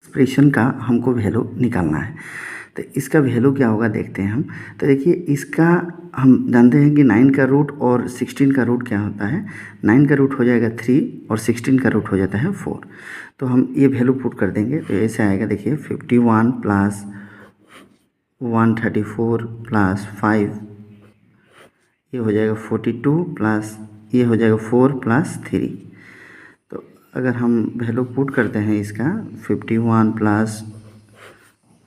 Expression का हमको value निकालना है। तो इसका वैल्यू क्या होगा देखते हैं हम। तो देखिए इसका हम जानते हैं कि 9 का रूट और 16 का रूट क्या होता है। 9 का रूट हो जाएगा 3 और 16 का रूट हो जाता है 4। तो हम ये वैल्यू पुट कर देंगे तो ऐसे आएगा। देखिए 51 प्लस 134 प्लस 5 ये हो जाएगा 42 प्लस ये हो जाएगा 4 प्लस 3। तो अगर हम वैल्यू पुट करते हैं इसका 51 प्लस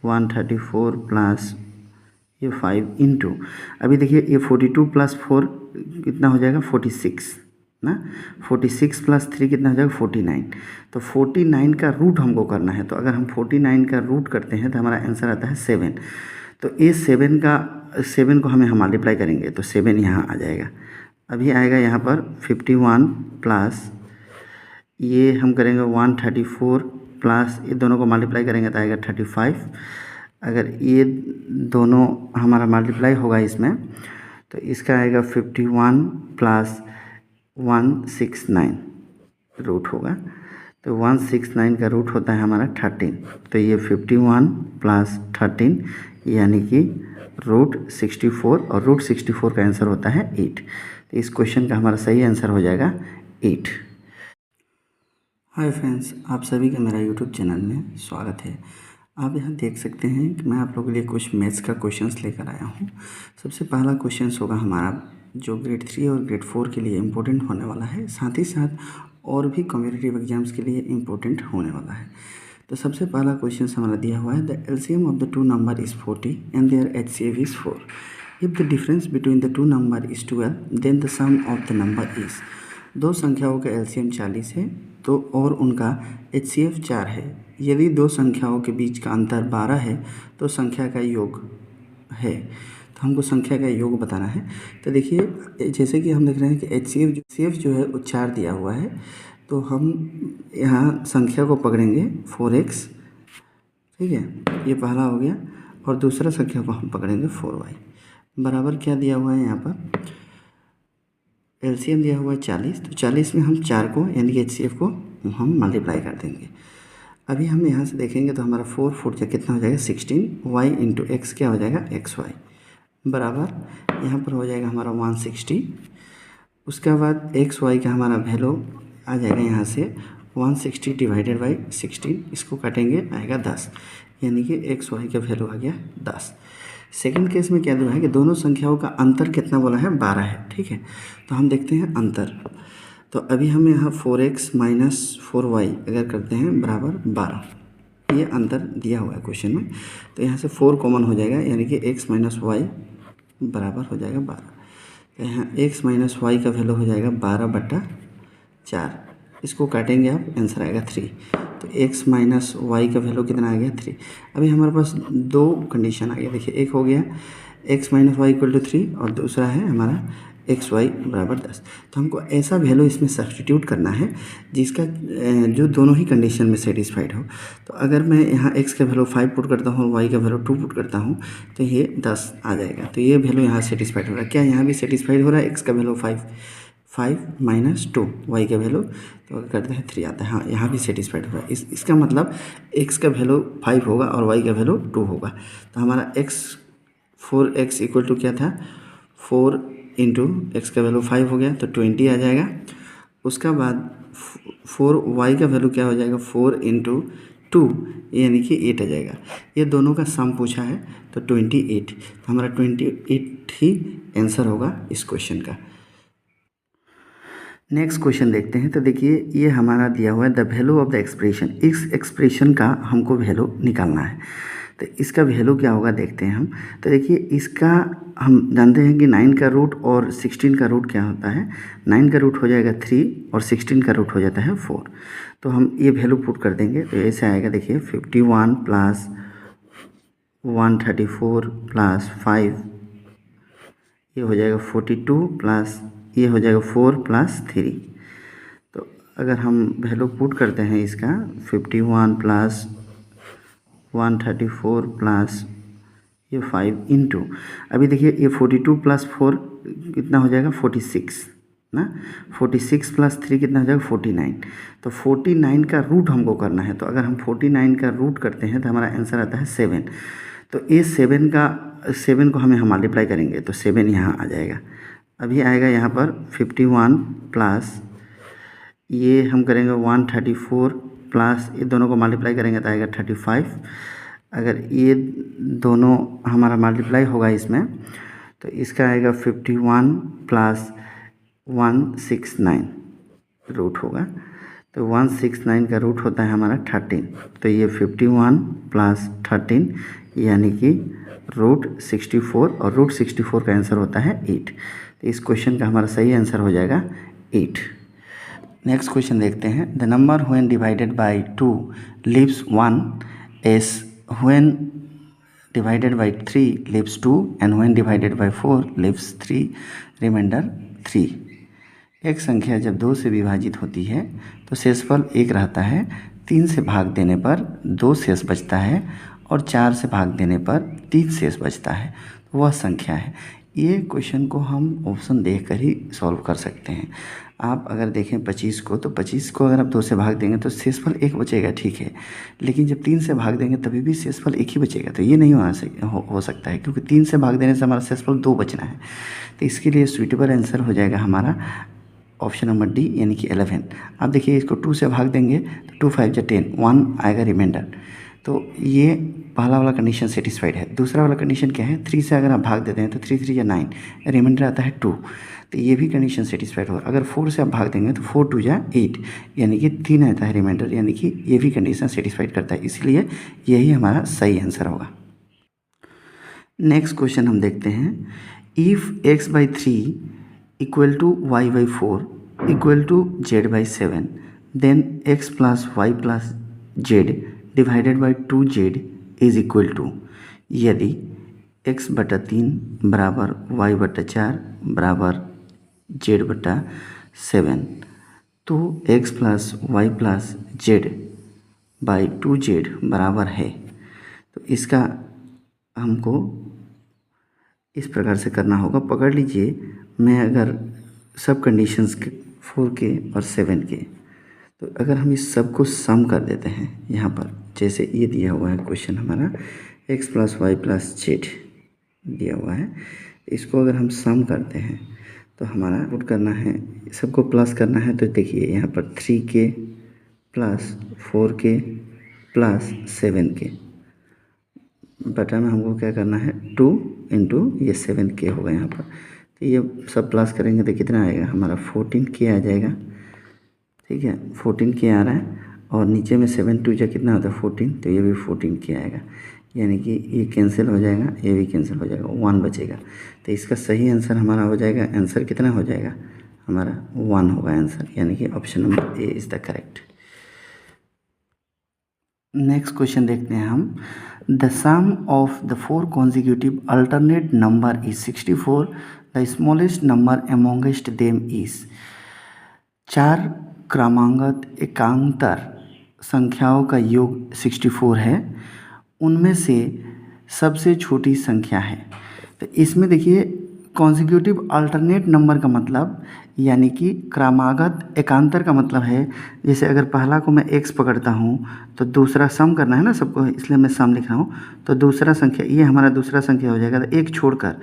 134 प्लस ये 5 इंटू, अभी देखिए ये 42 प्लस 4 कितना हो जाएगा 46 ना। 46 प्लस 3 कितना हो जाएगा 49। तो 49 का रूट हमको करना है। तो अगर हम 49 का रूट करते हैं तो हमारा आंसर आता है 7। तो ये 7 को हम मल्टीप्लाई करेंगे तो 7 यहाँ आ जाएगा। अभी आएगा यहाँ पर 51 प्लस ये हम करेंगे 134 प्लस ये दोनों को मल्टीप्लाई करेंगे तो आएगा 35। अगर ये दोनों हमारा मल्टीप्लाई होगा इसमें तो इसका आएगा 51 प्लस 169 रूट होगा। तो 169 का रूट होता है हमारा 13। तो ये 51 प्लस 13 यानी कि रूट 64 और रूट 64 का आंसर होता है 8। तो इस क्वेश्चन का हमारा सही आंसर हो जाएगा 8। हाय फ्रेंड्स, आप सभी का मेरा यूट्यूब चैनल में स्वागत है। आप यहाँ देख सकते हैं कि मैं आप लोगों के लिए कुछ मैथ्स का क्वेश्चंस लेकर आया हूँ। सबसे पहला क्वेश्चंस होगा हमारा जो ग्रेड 3 और ग्रेड 4 के लिए इम्पोर्टेंट होने वाला है, साथ ही साथ और भी कॉम्पिटिटिव एग्जाम्स के लिए इम्पोर्टेंट होने वाला है। तो सबसे पहला क्वेश्चन हमारा दिया हुआ है, the LCM of the two number is 40 and their HCF is 4। If the difference between the two number is 12 then the sum of the number is. दो संख्याओं का एलसीएम 40 है तो और उनका एचसीएफ 4 है। यदि दो संख्याओं के बीच का अंतर 12 है तो संख्या का योग है। तो हमको संख्या का योग बताना है। तो देखिए जैसे कि हम देख रहे हैं कि एचसीएफ जो है वो 4 दिया हुआ है। तो हम यहाँ संख्या को पकड़ेंगे 4x, ठीक है, ये पहला हो गया। और दूसरा संख्या को हम पकड़ेंगे 4y बराबर क्या दिया हुआ है यहाँ पर एलसीएम दिया हुआ है 40। तो 40 में हम 4 को यानी कि एचसीएफ को हम मल्टीप्लाई कर देंगे। अभी हम यहाँ से देखेंगे तो हमारा 4 4 जा कितना हो जाएगा 16। y इंटू एक्स क्या हो जाएगा XY बराबर यहाँ पर हो जाएगा हमारा 160। उसके बाद XY का हमारा वैल्यू आ जाएगा यहाँ से 160 डिवाइडेड बाई 16, इसको काटेंगे आएगा 10, यानी कि XY का वैल्यू आ गया 10। सेकंड केस में क्या दिया है कि दोनों संख्याओं का अंतर कितना बोला है 12 है, ठीक है। तो हम देखते हैं अंतर। तो अभी हम यहाँ 4x माइनस 4y अगर करते हैं बराबर 12, ये अंतर दिया हुआ है क्वेश्चन में। तो यहाँ से 4 कॉमन हो जाएगा यानी कि x माइनस वाई बराबर हो जाएगा 12। तो यहाँ x माइनस वाई का वैल्यू हो जाएगा 12/4, इसको काटेंगे आप आंसर आएगा 3। तो x माइनस वाई का वैल्यू कितना आ गया 3। अभी हमारे पास दो कंडीशन आ गया। देखिए एक हो गया x minus y equal to 3 और दूसरा है हमारा एक्स वाई बराबर 10। तो हमको ऐसा वैल्यू इसमें सब्सटीट्यूट करना है जिसका जो दोनों ही कंडीशन में सेटिस्फाइड हो। तो अगर मैं यहाँ x का वैल्यू 5 पुट करता हूँ और y का वैल्यू 2 पुट करता हूँ तो ये 10 आ जाएगा। तो ये वैल्यू यहाँ सेटिस्फाइड हो रहा है। क्या यहाँ भी सेटिस्फाइड हो रहा है? x का वैल्यू 5 माइनस 2, वाई का वैल्यू तो अगर करते हैं 3 आता है। हाँ, यहाँ भी सेटिस्फाइड हो रहा है। इसका मतलब x का वैल्यू 5 होगा और y का वैल्यू 2 होगा। तो हमारा 4x इक्वल टू क्या था 4 इंटू एक्स का वैल्यू 5 हो गया तो 20 आ जाएगा। उसका बाद 4y का वैल्यू क्या हो जाएगा 4 इंटू 2 यानी कि 8 आ जाएगा। ये दोनों का सम पूछा है तो 28। तो हमारा 28 ही आंसर होगा इस क्वेश्चन का। नेक्स्ट क्वेश्चन देखते हैं। तो देखिए ये हमारा दिया हुआ है the value of the expression. इस एक्सप्रेशन का हमको वैल्यू निकालना है। तो इसका वैल्यू क्या होगा देखते हैं हम। तो देखिए इसका हम जानते हैं कि 9 का रूट और 16 का रूट क्या होता है। 9 का रूट हो जाएगा 3 और 16 का रूट हो जाता है 4। तो हम ये वैल्यू पुट कर देंगे तो ऐसे आएगा। देखिए 51 प्लस 134 प्लस 5 ये हो जाएगा 42 प्लस ये हो जाएगा 4 प्लस 3। तो अगर हम वैल्यू पुट करते हैं इसका 51 प्लस 134 प्लस ये 5 इंटू, अभी देखिए ये 42 प्लस 4 कितना हो जाएगा 46 ना। 46 प्लस 3 कितना हो जाएगा 49। तो 49 का रूट हमको करना है, तो अगर हम 49 का रूट करते हैं तो हमारा आंसर आता है 7। तो ये 7 को हम मल्टीप्लाई करेंगे तो 7 यहाँ आ जाएगा। अभी आएगा यहाँ पर 51 प्लस ये हम करेंगे 134 प्लस ये दोनों को मल्टीप्लाई करेंगे तो आएगा 35। अगर ये दोनों हमारा मल्टीप्लाई होगा इसमें तो इसका आएगा 51 प्लस 169 रूट होगा। तो 169 का रूट होता है हमारा 13। तो ये 51 प्लस 13 यानी कि रूट 64 और रूट 64 का आंसर होता है 8। तो इस क्वेश्चन का हमारा सही आंसर हो जाएगा 8। नेक्स्ट क्वेश्चन देखते हैं। The number when divided by 2 leaves 1 is when divided by 3 leaves 2 and when divided by 4 leaves 3 remainder 3। एक संख्या जब 2 से विभाजित होती है तो शेषफल 1 रहता है, 3 से भाग देने पर 2 शेष बचता है और 4 से भाग देने पर 3 शेष बचता है, वह संख्या है। ये क्वेश्चन को हम ऑप्शन देखकर ही सॉल्व कर सकते हैं। आप अगर देखें 25 को, तो 25 को अगर आप 2 से भाग देंगे तो शेषफल 1 बचेगा, ठीक है, लेकिन जब 3 से भाग देंगे तभी भी शेषफल 1 ही बचेगा। तो ये नहीं हो सकता है, क्योंकि 3 से भाग देने से हमारा शेषफल 2 बचना है। तो इसके लिए सूटेबल आंसर हो जाएगा हमारा ऑप्शन नंबर डी यानी कि 11। आप देखिए इसको 2 से भाग देंगे तो 2 5 जा 10, 1 आएगा रिमाइंडर। तो ये पहला वाला कंडीशन सेटिस्फाइड है। दूसरा वाला कंडीशन क्या है, 3 से अगर आप भाग देते हैं तो 3 3 या 9, रिमाइंडर आता है 2। तो ये भी कंडीशन सेटिस्फाइड होगा। अगर 4 से आप भाग देंगे तो 4 2 या 8 यानी कि 3 आता है रिमाइंडर, यानी कि ये भी कंडीशन सेटिस्फाइड करता है, इसलिए यही हमारा सही आंसर होगा। नेक्स्ट क्वेश्चन हम देखते हैं। If x/3 equal to y/4 equal to z/7 then x plus y plus z divided by 2z is equal to, यदि x/3 बराबर y/4 बराबर z/7 तो x plus y plus z by 2z बराबर है। तो इसका हमको इस प्रकार से करना होगा। पकड़ लीजिए, मैं अगर सब कंडीशंस के 4 के और 7 के, तो अगर हम इस सब को सम कर देते हैं यहाँ पर, जैसे ये दिया हुआ है क्वेश्चन हमारा x plus y plus z दिया हुआ है, इसको अगर हम सम करते हैं तो हमारा पुट करना है, सबको प्लस करना है। तो देखिए यहाँ पर 3k plus 4k plus 7k बटा में हमको क्या करना है 2 इंटू ये 7k होगा यहाँ पर। तो ये सब प्लस करेंगे तो कितना आएगा हमारा 14k आ जाएगा, ठीक है, 14k आ रहा है। और नीचे में 7 2 जा कितना होता है 14, तो ये भी 14k आएगा, यानी कि ये कैंसिल हो जाएगा, ये भी कैंसिल हो जाएगा, 1 बचेगा। तो इसका सही आंसर हमारा हो जाएगा, आंसर कितना हो जाएगा हमारा 1 होगा आंसर, यानी कि option number A is the correct. Next question देखते हैं हम। The sum of the 4 consecutive alternate number is 64, the smallest number amongst them is. 4 क्रमांगत एकांतर संख्याओं का योग 64 है, उनमें से सबसे छोटी संख्या है। तो इसमें देखिए कॉन्जिक्यूटिव अल्टरनेट नंबर का मतलब यानी कि क्रमागत एकांतर का मतलब है, जैसे अगर पहला को मैं x पकड़ता हूँ तो दूसरा सम करना है ना सबको, इसलिए मैं सम लिख रहा हूँ। तो दूसरा संख्या ये हमारा दूसरा संख्या हो जाएगा। तो एक छोड़कर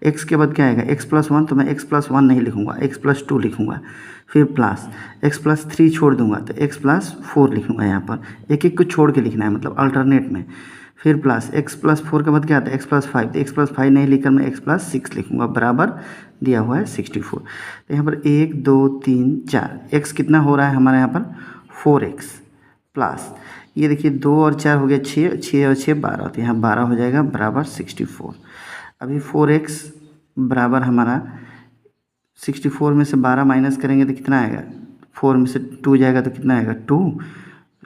x के बाद क्या आएगा x प्लस 1, तो मैं x प्लस 1 नहीं लिखूँगा, x प्लस 2 लिखूँगा, फिर प्लस x प्लस 3 छोड़ दूँगा तो x प्लस 4 लिखूँगा। यहाँ पर एक एक को छोड़ के लिखना है, मतलब अल्टरनेट में। फिर प्लस x प्लस 4 के बाद क्या आता है x प्लस 5, तो x प्लस 5 नहीं लिखकर मैं x प्लस 6 लिखूँगा, बराबर दिया हुआ है 64। तो यहाँ पर 1 2 3 4 x कितना हो रहा है हमारे यहाँ पर 4x प्लस ये देखिए 2 और 4 हो गया 6, 6 और 6 12, तो यहाँ 12 हो जाएगा बराबर 64। अभी 4x बराबर हमारा 64 में से 12 माइनस करेंगे तो कितना आएगा, 4 में से 2 जाएगा तो कितना आएगा 2,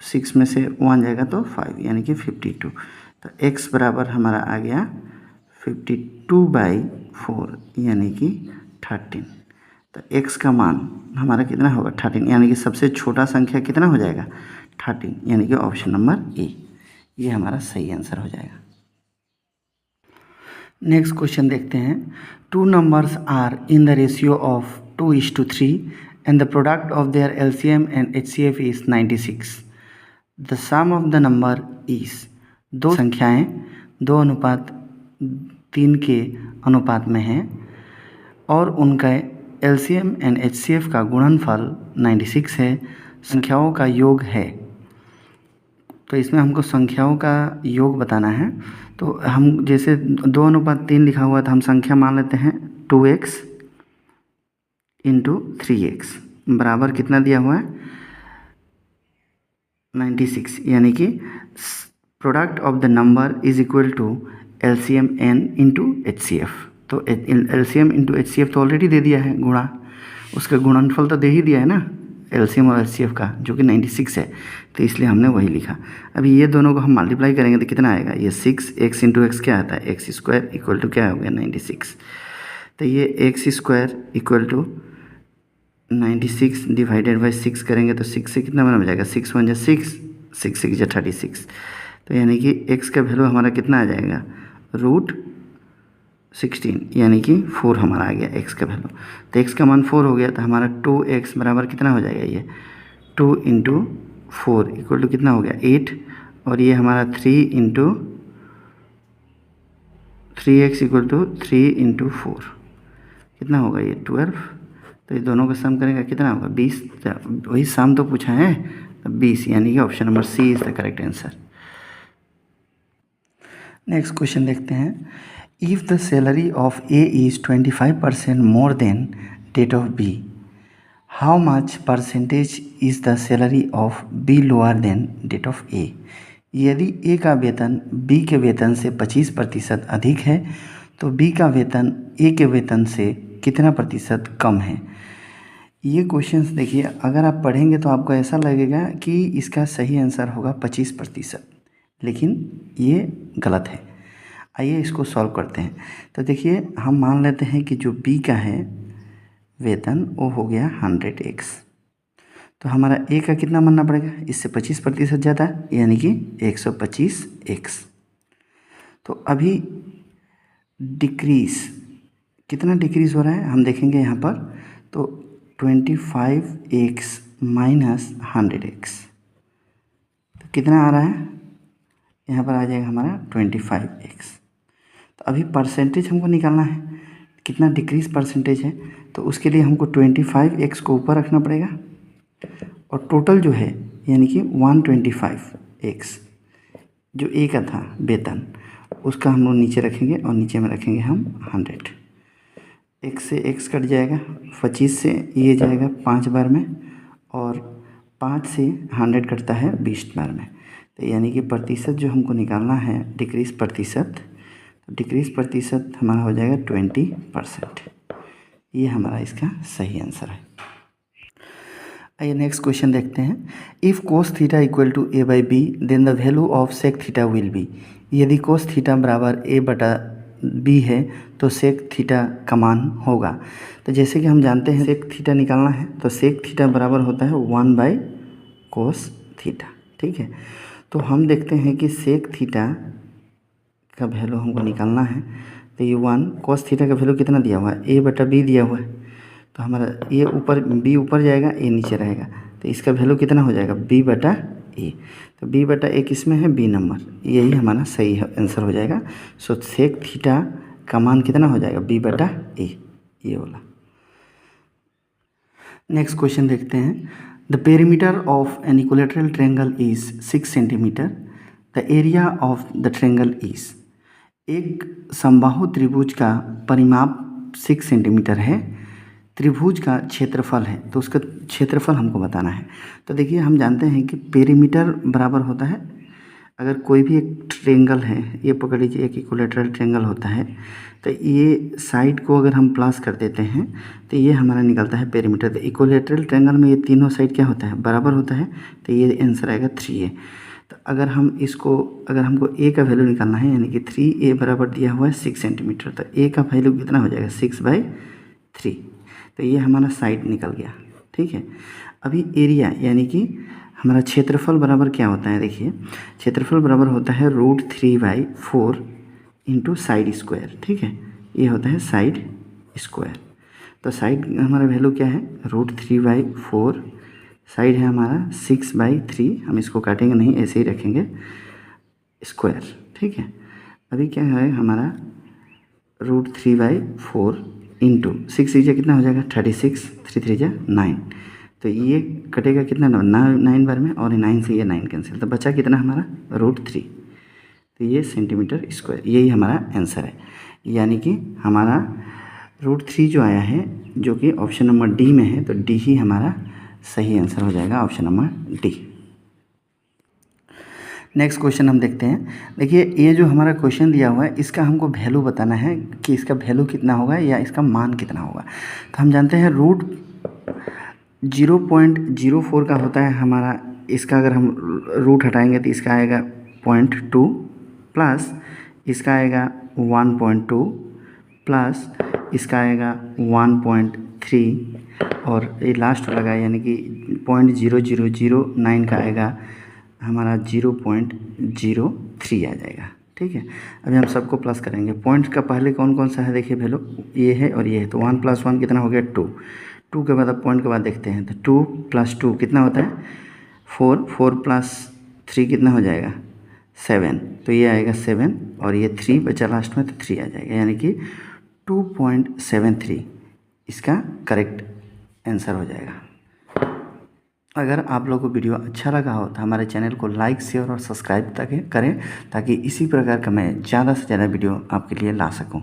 6 में से 1 जाएगा तो 5, यानी कि 52। तो x बराबर हमारा आ गया 52/4 यानी कि 13। तो x का मान हमारा कितना होगा 13, यानी कि सबसे छोटा संख्या कितना हो जाएगा 13, यानी कि ऑप्शन नंबर ए ये हमारा सही आंसर हो जाएगा। नेक्स्ट क्वेश्चन देखते हैं। 2 numbers are in the ratio of 2:3 and the product of their LCM and HCF is 96. The sum of the number is, दो संख्याएं 2:3 के अनुपात में हैं और उनका LCM and HCF का गुणनफल 96 है, संख्याओं का योग है। तो इसमें हमको संख्याओं का योग बताना है। तो हम जैसे 2:3 लिखा हुआ था, हम संख्या मान लेते हैं 2x × 3x बराबर कितना दिया हुआ है 96, यानी कि product of the number is equal to LCM n × HCF। तो LCM × HCF तो ऑलरेडी दे दिया है, गुणा उसका गुणनफल तो दे ही दिया है ना LCM और HCF का, जो कि 96 है, तो इसलिए हमने वही लिखा। अभी ये दोनों को हम मल्टीप्लाई करेंगे तो कितना आएगा, ये 6x × x क्या आता है x² इक्वल टू क्या हो गया 96। तो ये x² equal to 96 divided by 6 करेंगे तो 6 से कितना बना जाएगा 6 × 1 = 6, 6 × 6 = 36। तो यानी कि x का वैल्यू हमारा कितना आ जाएगा √16, यानी कि 4 हमारा आ गया x का वैल्यू। तो x का मान 4 हो गया, तो हमारा 2x बराबर कितना हो जाएगा, ये 2 × 4 इक्वल टू कितना हो गया 8, और ये हमारा 3 × 3x इक्वल टू 3 × 4 कितना होगा ये 12। तो ये दोनों का सम करेंगे कितना होगा 20। वही सम तो पूछा है, 20, यानी कि option number C is the correct answer. Next question देखते हैं। If the salary of A is 25% more than that of B, how much percentage is the salary of B lower than that of A. यदि A का वेतन B के वेतन से 25% अधिक है तो बी का वेतन ए के वेतन से कितना प्रतिशत कम है। ये क्वेश्चंस देखिए, अगर आप पढ़ेंगे तो आपको ऐसा लगेगा कि इसका सही आंसर होगा 25%, लेकिन ये गलत है। आइए इसको सॉल्व करते हैं। तो देखिए, हम मान लेते हैं कि जो बी का है वेतन वो हो गया 100x, तो हमारा ए का कितना मानना पड़ेगा, इससे 25% ज़्यादा, यानी कि 125x। तो अभी डिक्रीज़ कितना डिक्रीज़ हो रहा है हम देखेंगे यहाँ पर, तो 25x माइनस 100x, तो कितना आ रहा है यहाँ पर आ जाएगा हमारा 25x। तो अभी परसेंटेज हमको निकालना है, कितना डिक्रीज़ परसेंटेज है, तो उसके लिए हमको 25x को ऊपर रखना पड़ेगा और टोटल जो है यानी कि 125x जो ए का था वेतन उसका हम लोग नीचे रखेंगे और नीचे में रखेंगे हम 100। x से x कट जाएगा, 25 से ये जाएगा 5 बार में और 5 से 100 कटता है 20 बार में। तो यानी कि प्रतिशत जो हमको निकालना है डिक्रीज़ प्रतिशत, तो डिक्रीज़ प्रतिशत हमारा हो जाएगा 20%। ये हमारा इसका सही आंसर है। आइए नेक्स्ट क्वेश्चन देखते हैं। If cos theta equal to a by b then the value of sec theta will be. यदि कोस थीटा बराबर a/b है तो सेक थीटा का मान होगा। तो जैसे कि हम जानते हैं सेक थीटा निकालना है तो सेक थीटा बराबर होता है 1/कोस थीटा, ठीक है। तो हम देखते हैं कि सेक थीटा का वैल्यू हमको निकालना है, तो ये 1 कोस थीटा का वैल्यू कितना दिया हुआ है a/b दिया हुआ है, तो हमारा ये ऊपर b ऊपर जाएगा a नीचे रहेगा, तो इसका वैल्यू कितना हो जाएगा b/a। तो b/a किस में है b नंबर, यही हमारा सही आंसर हो जाएगा। सो सेक थीटा का मान कितना हो जाएगा b/a, ये वाला। नेक्स्ट क्वेश्चन देखते हैं। The perimeter of an equilateral triangle is 6 centimetre, the area of the triangle is. एक समबाहु त्रिभुज का परिमाप 6 सेंटीमीटर है, त्रिभुज का क्षेत्रफल है, तो उसका क्षेत्रफल हमको बताना है। तो देखिए, हम जानते हैं कि पेरीमीटर बराबर होता है, अगर कोई भी एक ट्रायंगल है, ये पकड़ लीजिए एक इक्विलैटरल ट्रायंगल होता है, तो ये साइड को अगर हम प्लस कर देते हैं तो ये हमारा निकलता है पेरीमीटर। तो इक्विलैटरल ट्रायंगल में ये तीनों साइड क्या होता है बराबर होता है, तो ये आंसर आएगा 3a। तो अगर हम इसको अगर हमको a का वैल्यू निकालना है यानी कि 3a बराबर दिया हुआ है 6 सेंटीमीटर, तो a का वैल्यू कितना हो जाएगा 6/3, तो ये हमारा साइड निकल गया, ठीक है। अभी एरिया यानी कि हमारा क्षेत्रफल बराबर क्या होता है, देखिए क्षेत्रफल बराबर होता है √3/4 इंटू साइड स्क्वायर, ठीक है, ये होता है साइड स्क्वायर। तो साइड हमारा वैल्यू क्या है, √3/4, साइड है हमारा 6/3, हम इसको काटेंगे नहीं, ऐसे ही रखेंगे स्क्वायर, ठीक है। अभी क्या है हमारा √3/4 इंटू 6 × कितना हो जाएगा 36, 3 × 3 = 9, तो ये कटेगा कितना 9 बार में, और 9 से ये 9 कैंसिल, तो बचा कितना हमारा √3, तो ये सेंटीमीटर स्क्वायर, यही हमारा आंसर है। यानी कि हमारा √3 जो आया है, जो कि ऑप्शन नंबर डी में है, तो डी ही हमारा सही आंसर हो जाएगा, option number D. Next question हम देखते हैं। देखिए ये जो हमारा क्वेश्चन दिया हुआ है, इसका हमको वैल्यू बताना है कि इसका वैल्यू कितना होगा या इसका मान कितना होगा। तो हम जानते हैं √0.04 का होता है हमारा, इसका अगर हम रूट हटाएंगे तो इसका आएगा 0.2 प्लस इसका आएगा 1.2 प्लस इसका आएगा 1.3 और ये लास्ट लगा यानी कि 0.0009 का आएगा हमारा 0.03 आ जाएगा, ठीक है। अभी हम सबको प्लस करेंगे। पॉइंट का पहले कौन कौन सा है देखिए वैल्यू, ये है और ये है, तो 1 + 1 कितना हो गया 2, 2 के बाद अब पॉइंट के बाद देखते हैं, तो 2 + 2 कितना होता है 4, 4 + 3 कितना हो जाएगा 7, तो ये आएगा 7 और ये 3 बचा लास्ट में, तो 3 आ जाएगा, यानी कि 2.73 इसका करेक्ट आंसर हो जाएगा। अगर आप लोगों को वीडियो अच्छा लगा हो तो हमारे चैनल को लाइक, शेयर और सब्सक्राइब करें, ताकि इसी प्रकार का मैं ज़्यादा से ज़्यादा वीडियो आपके लिए ला सकूं।